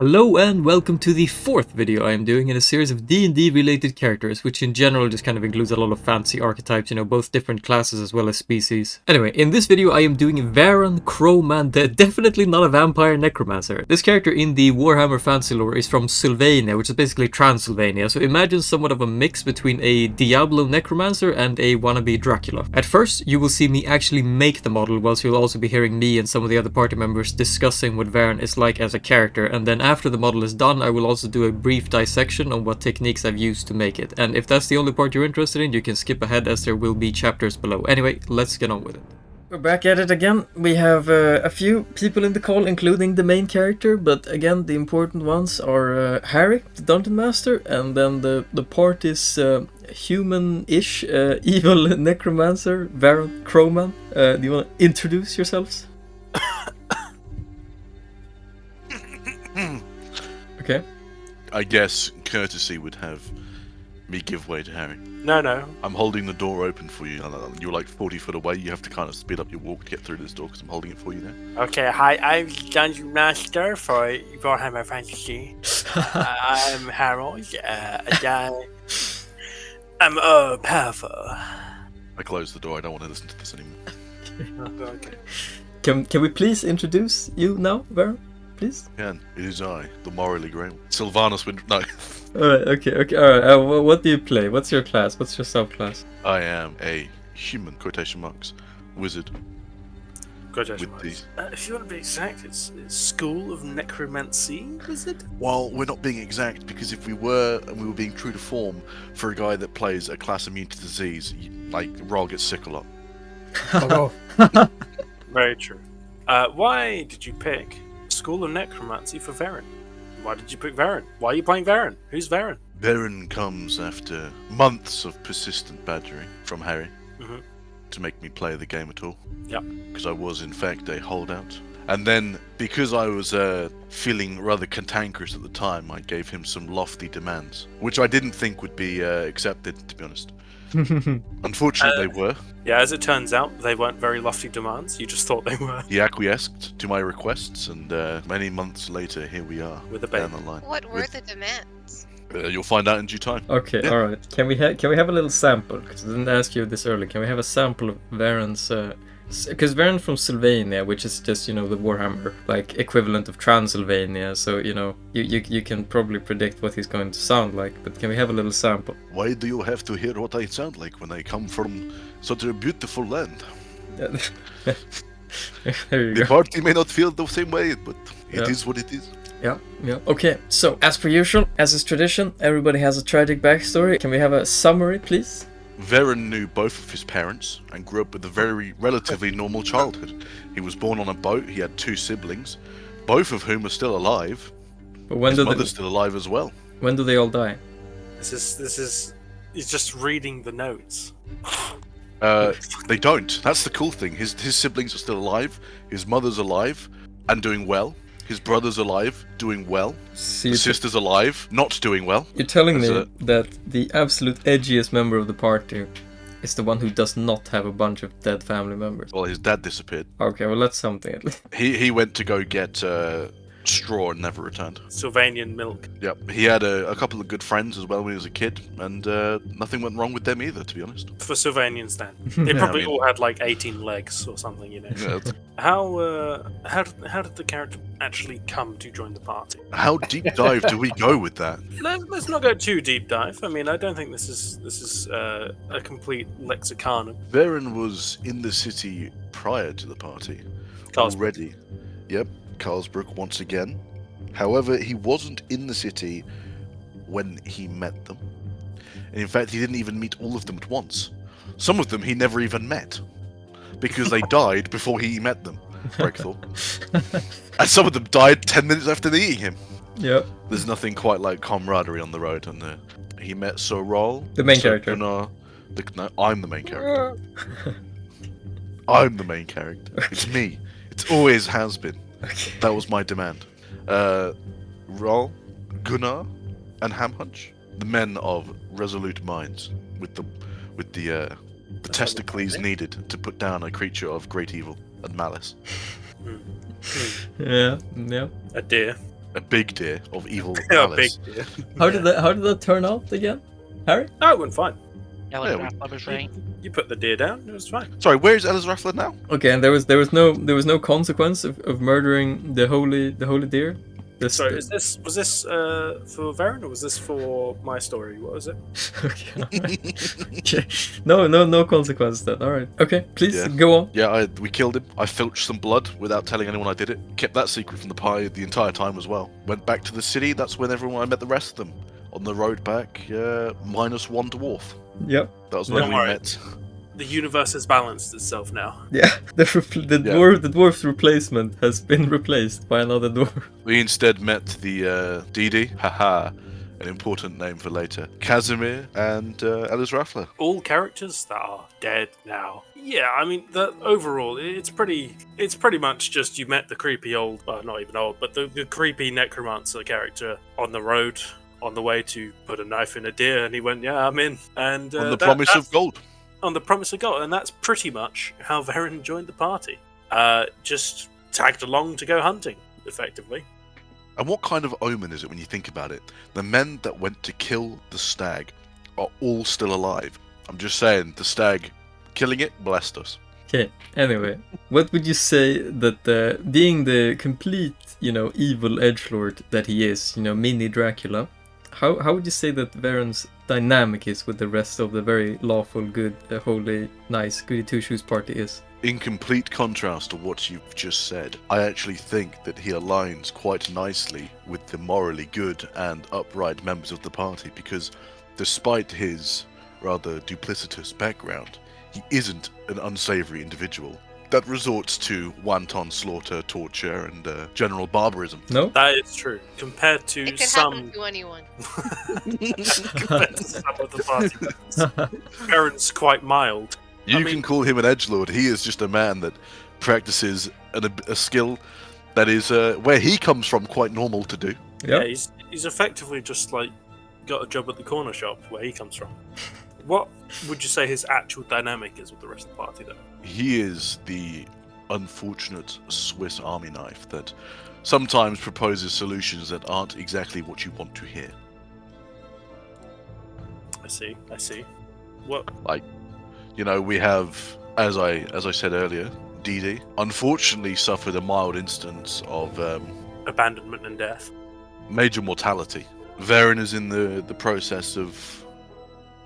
Hello and welcome to the fourth video I am doing in a series of D&D related characters, which in general just kind of includes a lot of fancy archetypes, both different classes as well as species. Anyway, in this video I am doing Veran, Crowman, definitely not a vampire necromancer. This character in the Warhammer fantasy lore is from Sylvania, which is basically Transylvania, so imagine somewhat of a mix between a Diablo necromancer and a wannabe Dracula. At first, you will see me actually make the model, whilst you'll also be hearing me and some of the other party members discussing what Veran is like as a character, and then after the model is done, I will also do a brief dissection on what techniques I've used to make it. And if that's the only part you're interested in, you can skip ahead as there will be chapters below. Anyway, let's get on with it. We're back at it again. We have a few people in the call, including the main character, but again, the important ones are Harry, the Dungeon Master, and then the party's human-ish evil necromancer, Veran, Crowman. Do you want to introduce yourselves? Okay. I guess courtesy would have me give way to Harry. No. I'm holding the door open for you. You're like 40 foot away. You have to kind of speed up your walk to get through this door because I'm holding it for you now. Okay, hi, I'm Dungeon Master for Warhammer Fantasy. I'm Harold, I'm powerful. I close the door. I don't want to listen to this anymore. Okay. Can we please introduce you now, Veran? Please? And it is I, the morally grey one. Sylvanus No. Alright, okay, alright. What do you play? What's your class? What's your subclass? I am a human, quotation marks, wizard. Quotation With marks. If you want to be exact, it's School of Necromancy, is it? Well, we're not being exact because if we were, and we were being true to form, for a guy that plays a class immune to disease, Roll gets sick a lot. Oh. Very true. Why did you pick School of Necromancy for Veran? Why did you pick Veran? Why are you playing Veran? Who's Veran? Veran comes after months of persistent badgering from Harry to make me play the game at all. Yep. Because I was in fact a holdout. And then, because I was feeling rather cantankerous at the time, I gave him some lofty demands, which I didn't think would be accepted, to be honest. Unfortunately, they were. Yeah, as it turns out, they weren't very lofty demands. You just thought they were. He acquiesced to my requests, and many months later, here we are. With a baby. Down the line. What were the demands? You'll find out in due time. Okay, Yeah. alright. Can we have a little sample? Because I didn't ask you this earlier. Can we have a sample of Veran's... Because Veran from Sylvania, which is just, the Warhammer, equivalent of Transylvania, so, you can probably predict what he's going to sound like, but can we have a little sample? Why do you have to hear what I sound like when I come from such a beautiful land? There you The go. party may not feel the same way, but it is Yeah. what it is. Yeah. Okay, so, as per usual, as is tradition, everybody has a tragic backstory. Can we have a summary, please? Veran knew both of his parents and grew up with a very relatively normal childhood. He was born on a boat, he had two siblings, both of whom are still alive. But when His do mother's still alive as well. when do they all die? This is he's just reading the notes. They don't. That's the cool thing. His siblings are still alive, his mother's alive and doing well. His brother's alive, doing well. See, His sister's alive, not doing well. you're telling me That's that the absolute edgiest member of the party is the one who does not have a bunch of dead family members. Well, his dad disappeared. Okay, well that's something at least. He went to go get straw and never returned. Sylvanian milk. Yep, he had a couple of good friends as well when he was a kid, and nothing went wrong with them either, to be honest. For Sylvanians then. They probably I mean- all had 18 legs or something, Yeah, that's- How did the character actually come to join the party? how deep dive do we go with that? Let's not go too deep dive. I mean, I don't think this is a complete lexicon. Veran was in the city prior to the party. Carlsbrook. Already. Yep, Carlsbrook once again. However, he wasn't in the city when he met them. And in fact, he didn't even meet all of them at once. Some of them he never even met. Because they died before he met them. Breakthrough. And some of them died 10 minutes after eating him. Yep. There's nothing quite like camaraderie on the road. And he met Sorol. The main character. No, I'm the main character. I'm the main character. It's me. It always has been. Okay. That was my demand. Rol, Gunnar, and Hamhunch, the men of resolute minds, with the testicles needed to put down a creature of great evil and malice. Yeah. A deer. A big deer of evil Yeah, big malice. deal. How did that turn out again, Harry? No, it went fine. Elizrathla was right. You put the deer down, it was fine. Sorry, where is Elizrathla now? Okay, and there was no consequence of murdering the holy deer. Sorry, was this for Veran or was this for my story? What was it? Okay, alright. Okay. No consequence then. All right. Okay, please Yeah. go on. Yeah, we killed him. I filched some blood without telling anyone I did it. Kept that secret from the pie the entire time as well. Went back to the city. That's when I met the rest of them. On the road back, minus one dwarf. Yep. That was when Don't we worry. met. The universe has balanced itself now. Yeah. The dwarf's replacement has been replaced by another dwarf. We instead met the DD, haha, an important name for later, Casimir and Elizrathla. All characters that are dead now. Yeah, I mean, overall, it's pretty much just you met the creepy old, well, not even old, but the creepy necromancer character on the road, on the way to put a knife in a deer, and he went, yeah, I'm in. And On the promise of gold. On the promise of gold, and that's pretty much how Veran joined the party. Just tagged along to go hunting, effectively. And what kind of omen is it when you think about it? The men that went to kill the stag are all still alive. I'm just saying, the stag killing it blessed us. Okay. Anyway, what would you say that being the complete, evil edgelord that he is, mini Dracula, how would you say that Veran's dynamic is with the rest of the very lawful, good, holy, nice, goody two-shoes party is? In complete contrast to what you've just said, I actually think that he aligns quite nicely with the morally good and upright members of the party, because despite his rather duplicitous background, he isn't an unsavory individual that resorts to wanton slaughter, torture, and general barbarism. No? That is true. Compared to It could some, happen to anyone. compared to some of the party members, Veran's quite mild. You can call him an edgelord. He is just a man that practices a skill that is, where he comes from, quite normal to do. Yeah, he's effectively just like got a job at the corner shop where he comes from. What would you say his actual dynamic is with the rest of the party, though? He is the unfortunate Swiss Army knife that sometimes proposes solutions that aren't exactly what you want to hear. I see. What? We have, as I said earlier, DD unfortunately suffered a mild instance of Abandonment and death. major mortality. Veran is in the process of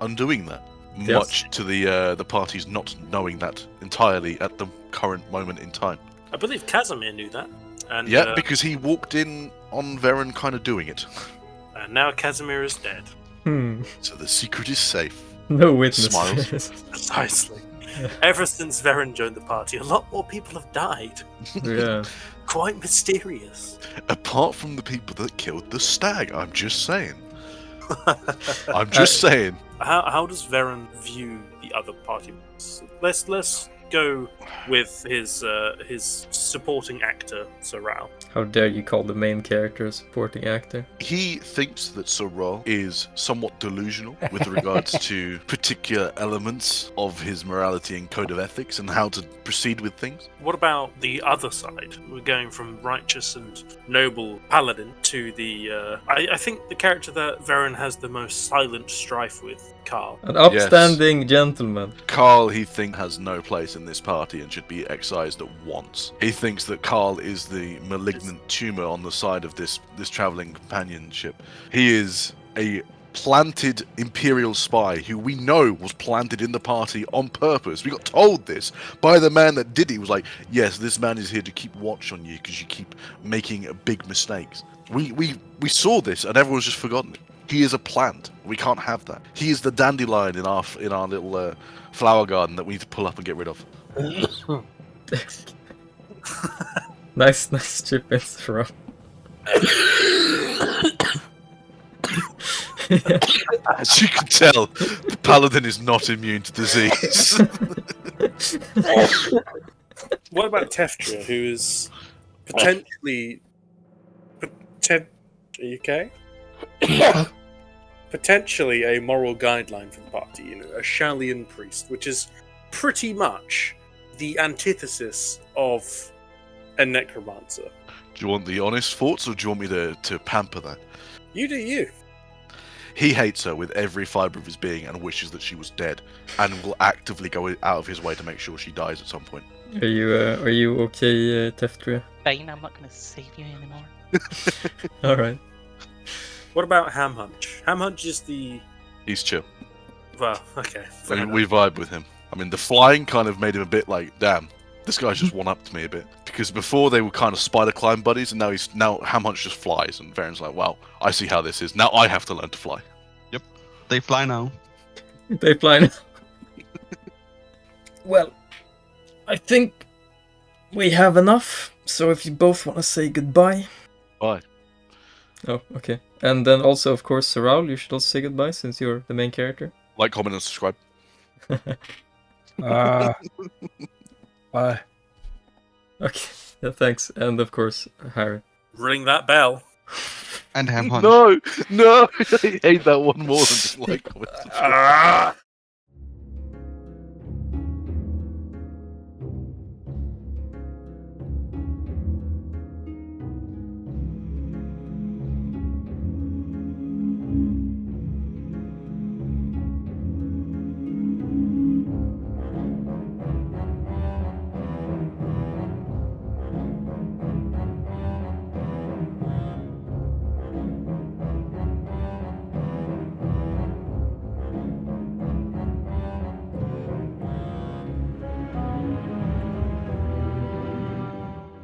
undoing that. Yes. Much to the party's not knowing that entirely at the current moment in time. I believe Casimir knew that. And, Yeah, because he walked in on Veran kind of doing it. and now Casimir is dead. So the secret is safe. No witnesses. Smiles. Precisely. Ever since Veran joined the party, a lot more people have died. Yeah. Quite mysterious. Apart from the people that killed the stag, I'm just saying. I'm just saying. How does Veran view the other party members? Let's go with his supporting actor, Sorrel. How dare you call the main character a supporting actor? He thinks that Sorrel is somewhat delusional with regards to particular elements of his morality and code of ethics and how to proceed with things. What about the other side? We're going from righteous and noble paladin to the... I think the character that Veran has the most silent strife with, Carl. An upstanding gentleman. Carl, he thinks, has no place in this party and should be excised at once. He thinks that Carl is the malignant tumor on the side of this traveling companionship. He is a planted Imperial spy who we know was planted in the party on purpose. We got told this by the man that did it. He was like, yes, this man is here to keep watch on you because you keep making big mistakes. We saw this and everyone's just forgotten it. He is a plant. We can't have that. He is the dandelion in our little flower garden that we need to pull up and get rid of. Nice chip in, Sorrel. As you can tell, the paladin is not immune to disease. What about Teftra, who is potentially... Are you okay? Potentially a moral guideline for the party, a Shalian priest, which is pretty much the antithesis of a necromancer. Do you want the honest thoughts, or do you want me to pamper that? You do you. He hates her with every fibre of his being and wishes that she was dead, and will actively go out of his way to make sure she dies at some point. Are you okay, Teftria? Fine, I'm not gonna save you anymore. All right. What about Ham Hunch? Ham Hunch is the... He's chill. Well, okay. fair enough. We vibe with him. I mean, the flying kind of made him a bit like, damn, this guy's just one-upped me a bit. Because before they were kind of spider climb buddies, and now Ham Hunch just flies, and Veran's like, wow, I see how this is. Now I have to learn to fly. Yep, they fly now. They fly now. Well, I think we have enough. So if you both want to say goodbye. Bye. Oh, okay. And then also, of course, Saral, you should also say goodbye since you're the main character. Like, comment, and subscribe. Bye. Okay. Yeah, thanks. And of course, Harry. Ring that bell. And Ham Hunch. No, I hate that one more than just like, comment, and subscribe.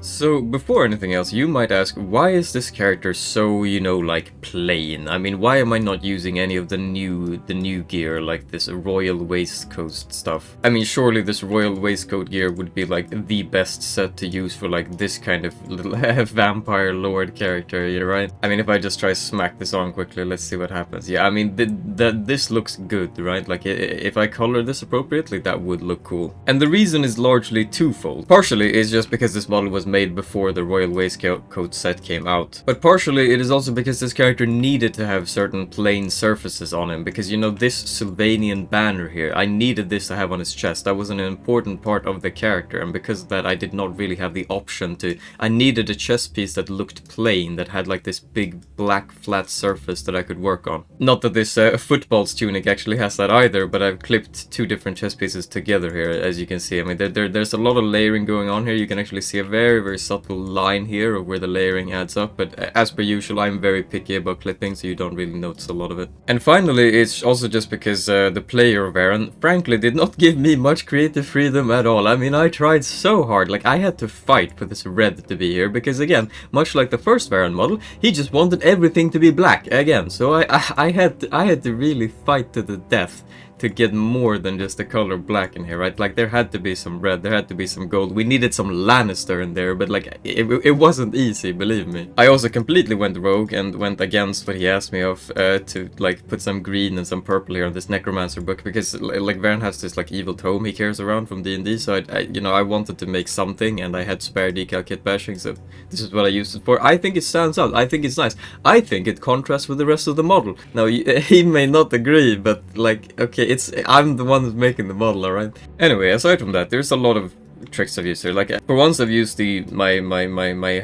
So, before anything else, you might ask, why is this character so, like, plain? I mean, why am I not using any of the new gear, like this Royal Waistcoat stuff? I mean, surely this Royal Waistcoat gear would be, like, the best set to use for, like, this kind of little vampire lord character, right? I mean, if I just try to smack this on quickly, let's see what happens. Yeah, I mean, this looks good, right? Like, if I color this appropriately, that would look cool. And the reason is largely twofold. Partially, it's just because this model was made before the Royal Waistcoat set came out. But partially it is also because this character needed to have certain plain surfaces on him, because this Sylvanian banner here, I needed this to have on his chest. That was an important part of the character, and because of that I did not really have the option to... I needed a chest piece that looked plain, that had like this big black flat surface that I could work on. Not that this football's tunic actually has that either, but I've clipped two different chest pieces together here, as you can see. I mean, there's a lot of layering going on here. You can actually see a very subtle line here of where the layering adds up, but as per usual I'm very picky about clipping, so you don't really notice a lot of it. And finally, it's also just because the player Veran frankly did not give me much creative freedom at all. I mean, I tried so hard, like I had to fight for this red to be here, because again, much like the first Veran model, he just wanted everything to be black again, so I had to really fight to the death to get more than just the color black in here, right? Like, there had to be some red, there had to be some gold. We needed some Lannister in there, but like, it wasn't easy, believe me. I also completely went rogue and went against what he asked me of, to like put some green and some purple here on this Necromancer book, because like Veran has this like evil tome he carries around from D&D, so I wanted to make something, and I had spare decal kit bashing, so this is what I used it for. I think it stands out, I think it's nice. I think it contrasts with the rest of the model. Now, he may not agree, but like, okay, I'm the one who's making the model, alright? Anyway, aside from that, there's a lot of tricks I've used here. Like, for once I've used my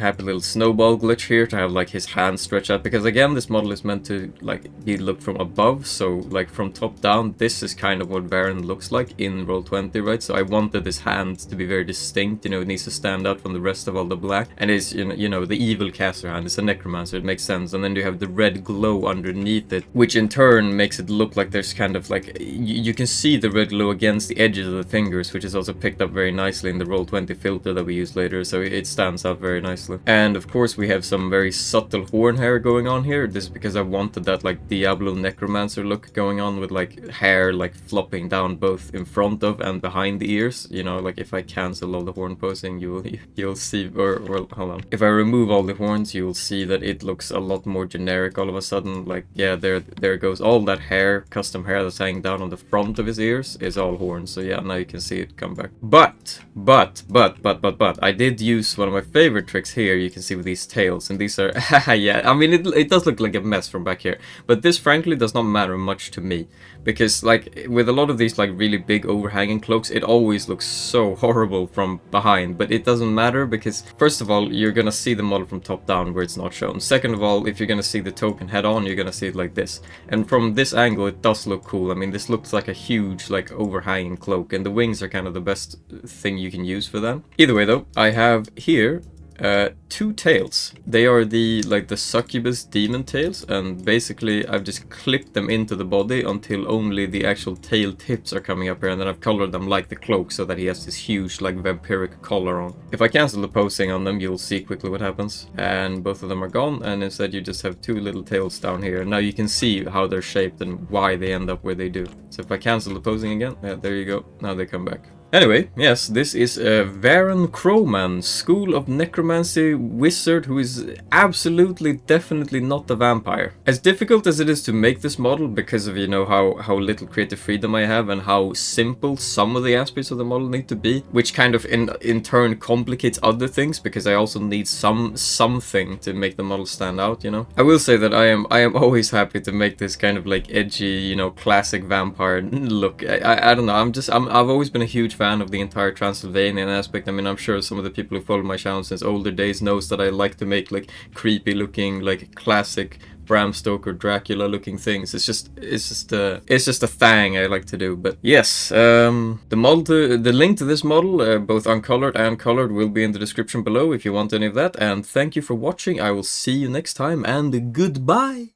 happy little snowball glitch here to have like his hand stretch out, because again, this model is meant to like be looked from above, so like from top down, this is kind of what Veran looks like in Roll20, right? So I wanted this hand to be very distinct, it needs to stand out from the rest of all the black, and it's the evil caster hand, it's a Necromancer, it makes sense. And then you have the red glow underneath it, which in turn makes it look like there's kind of like, you can see the red glow against the edges of the fingers, which is also picked up very nicely in the Roll20 filter that we use later, so it stands out very nicely. And of course we have some very subtle horn hair going on here. This is because I wanted that like Diablo Necromancer look going on, with like hair like flopping down both in front of and behind the ears. Like if I cancel all the horn posing, you'll see, or hold on. If I remove all the horns, you'll see that it looks a lot more generic all of a sudden. Like, yeah, there goes all that hair, custom hair that's hanging down on the front of his ears is all horns. So yeah, now you can see it come back. But But, I did use one of my favorite tricks here, you can see with these tails, and these are, yeah, I mean, it does look like a mess from back here, but this frankly does not matter much to me, because, like, with a lot of these, like, really big overhanging cloaks, it always looks so horrible from behind, but it doesn't matter, because, first of all, you're gonna see the model from top down where it's not shown. Second of all, if you're gonna see the token head on, you're gonna see it like this, and from this angle, it does look cool. I mean, this looks like a huge, like, overhanging cloak, and the wings are kind of the best thing you can use for them. Either way though, I have here two tails. They are the succubus demon tails, and basically I've just clipped them into the body until only the actual tail tips are coming up here, and then I've colored them like the cloak so that he has this huge like vampiric collar on. If I cancel the posing on them, you'll see quickly what happens, and both of them are gone, and instead you just have two little tails down here. Now you can see how they're shaped and why they end up where they do. So if I cancel the posing again, yeah, there you go, now they come back. Anyway, yes, this is a Veran Crowman, School of Necromancy wizard who is absolutely, definitely not a vampire. As difficult as it is to make this model because of, you know, how little creative freedom I have and how simple some of the aspects of the model need to be, which kind of in turn complicates other things because I also need something to make the model stand out, you know. I will say that I am always happy to make this kind of like edgy, you know, classic vampire look. I don't know, I've always been a huge fan of the entire Transylvanian aspect. I mean, I'm sure some of the people who follow my channel since older days knows that I like to make like creepy looking, like classic Bram Stoker Dracula looking things. It's just a thing I like to do. But yes, the link to this model, both uncolored and colored, will be in the description below if you want any of that. And thank you for watching. I will see you next time, and goodbye.